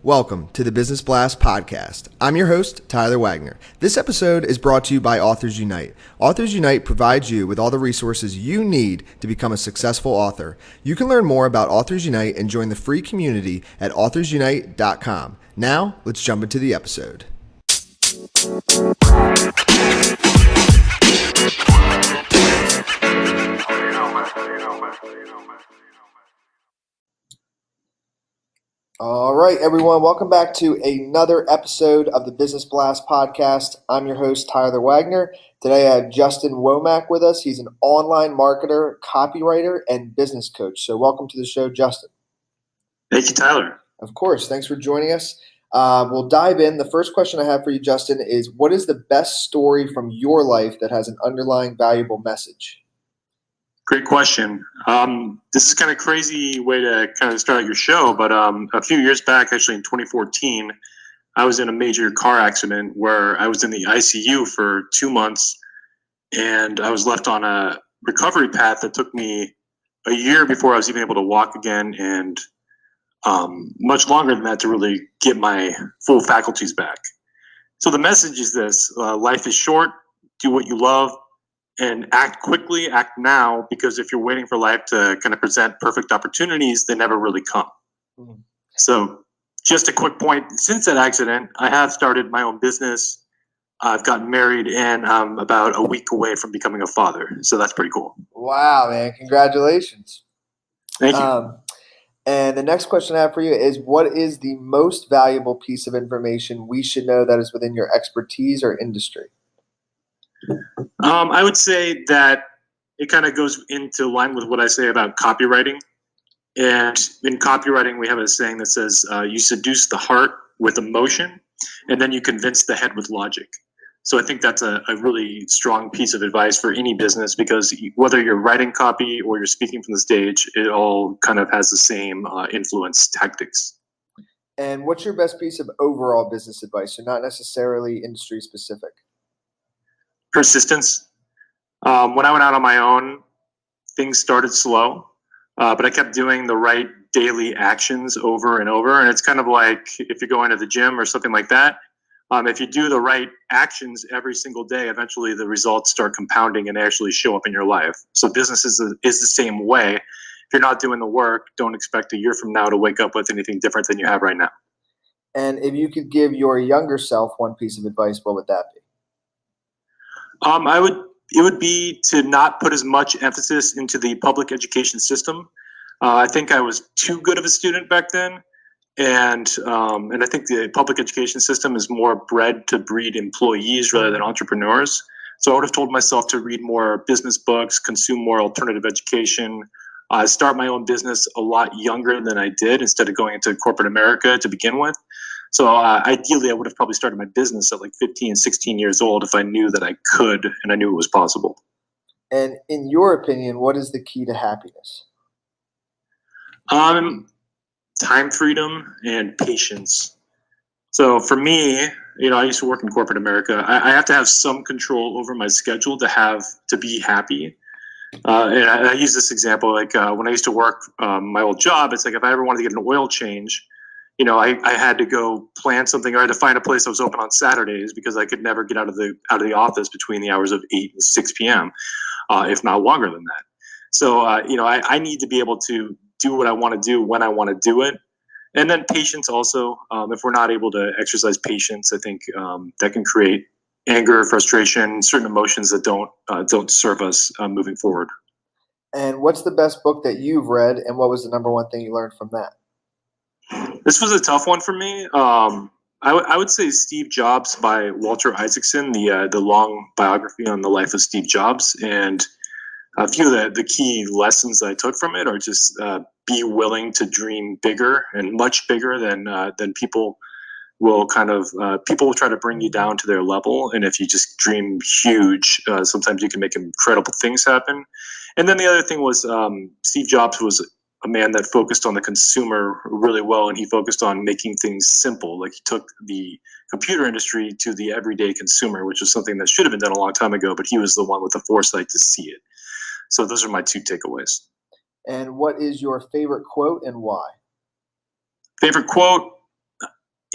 Welcome to the Business Blast podcast. I'm your host, Tyler Wagner. This episode is brought to you by Authors Unite. Authors Unite provides you with all the resources you need to become a successful author. You can learn more about Authors Unite and join the free community at authorsunite.com. Now, let's jump into the episode. All right, everyone. Welcome back to another episode of the Business Blast podcast. I'm your host, Tyler Wagner. Today I have Justin Womack with us. He's an online marketer, copywriter, and business coach. So welcome to the show, Justin. Thank you, Tyler. Of course. Thanks for joining us. We'll dive in. The first question I have for you, Justin, is what is the best story from your life that has an underlying valuable message? Great question. This is kind of crazy way to kind of start your show, but a few years back, actually in 2014, I was in a major car accident where I was in the ICU for 2 months, and I was left on a recovery path that took me a year before I was even able to walk again, and much longer than that to really get my full faculties back. So the message is this: life is short. Do what you love. And act quickly, act now, because if you're waiting for life to kind of present perfect opportunities, they never really come. Mm-hmm. So just a quick point, since that accident, I have started my own business. I've gotten married, and I'm about a week away from becoming a father. So that's pretty cool. Wow, man. Congratulations. Thank you. And the next question I have for you is, what is the most valuable piece of information we should know that is within your expertise or industry? I would say that it kind of goes into line with what I say about copywriting. And in copywriting, we have a saying that says, you seduce the heart with emotion, and then you convince the head with logic. So I think that's a really strong piece of advice for any business, because whether you're writing copy or you're speaking from the stage, it all kind of has the same influence tactics. And what's your best piece of overall business advice? So not necessarily industry specific. Persistence. When I went out on my own, things started slow, but I kept doing the right daily actions over and over. And it's kind of like if you're going to the gym or something like that. If you do the right actions every single day, eventually the results start compounding and actually show up in your life. So business is the same way. If you're not doing the work, don't expect a year from now to wake up with anything different than you have right now. And if you could give your younger self one piece of advice, what would that be? It would be to not put as much emphasis into the public education system. I think I was too good of a student back then, and I think the public education system is more bred to breed employees rather than entrepreneurs. So I would have told myself to read more business books, consume more alternative education, start my own business a lot younger than I did, instead of going into corporate America to begin with. So ideally, I would have probably started my business at like 15, 16 years old if I knew that I could and I knew it was possible. And in your opinion, what is the key to happiness? Time freedom and patience. So for me, I used to work in corporate America. I have to have some control over my schedule to be happy. And I use this example, like when I used to work my old job, it's like if I ever wanted to get an oil change, I had to go plan something, or I had to find a place that was open on Saturdays, because I could never get out of the office between the hours of 8 and 6 p.m., if not longer than that. So, I need to be able to do what I want to do when I want to do it. And then patience also. If we're not able to exercise patience, I think that can create anger, frustration, certain emotions that don't serve us moving forward. And what's the best book that you've read, and what was the number one thing you learned from that? This was a tough one for me. I would say Steve Jobs by Walter Isaacson, the long biography on the life of Steve Jobs. And a few of the key lessons that I took from it are just be willing to dream bigger and much bigger than people will people will try to bring you down to their level. And if you just dream huge, sometimes you can make incredible things happen. And then the other thing was Steve Jobs was a man that focused on the consumer really well, and he focused on making things simple. Like, he took the computer industry to the everyday consumer, which was something that should have been done a long time ago, but he was the one with the foresight to see it. So those are my two takeaways. And what is your favorite quote and why? Favorite quote?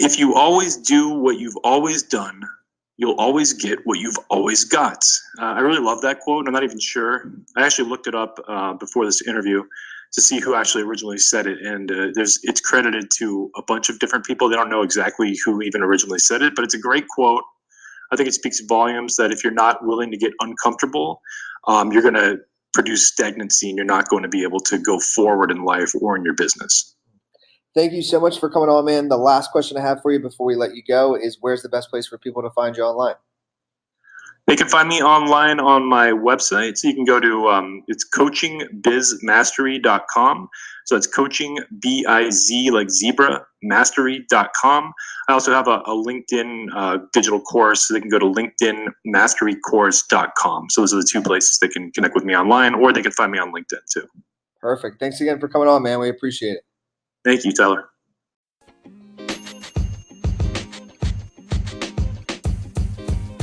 if you always do what you've always done, you'll always get what you've always got. I really love that quote. I'm not even sure. I actually looked it up before this interview to see who actually originally said it, and it's credited to a bunch of different people. They don't know exactly who even originally said it, but it's a great quote. I think it speaks volumes that if you're not willing to get uncomfortable, you're going to produce stagnancy, and you're not going to be able to go forward in life or in your business. Thank you so much for coming on, man. The last question I have for you before we let you go is, where's the best place for people to find you online? They can find me online on my website. So you can go to, it's coachingbizmastery.com. So it's coaching, B-I-Z, like zebra, mastery.com. I also have a LinkedIn digital course. So they can go to linkedinmasterycourse.com. So those are the two places they can connect with me online, or they can find me on LinkedIn too. Perfect. Thanks again for coming on, man. We appreciate it. Thank you, Tyler.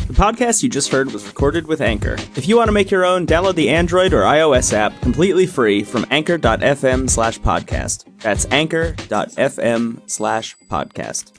The podcast you just heard was recorded with Anchor. If you want to make your own, download the Android or iOS app completely free from anchor.fm/podcast. That's anchor.fm/podcast.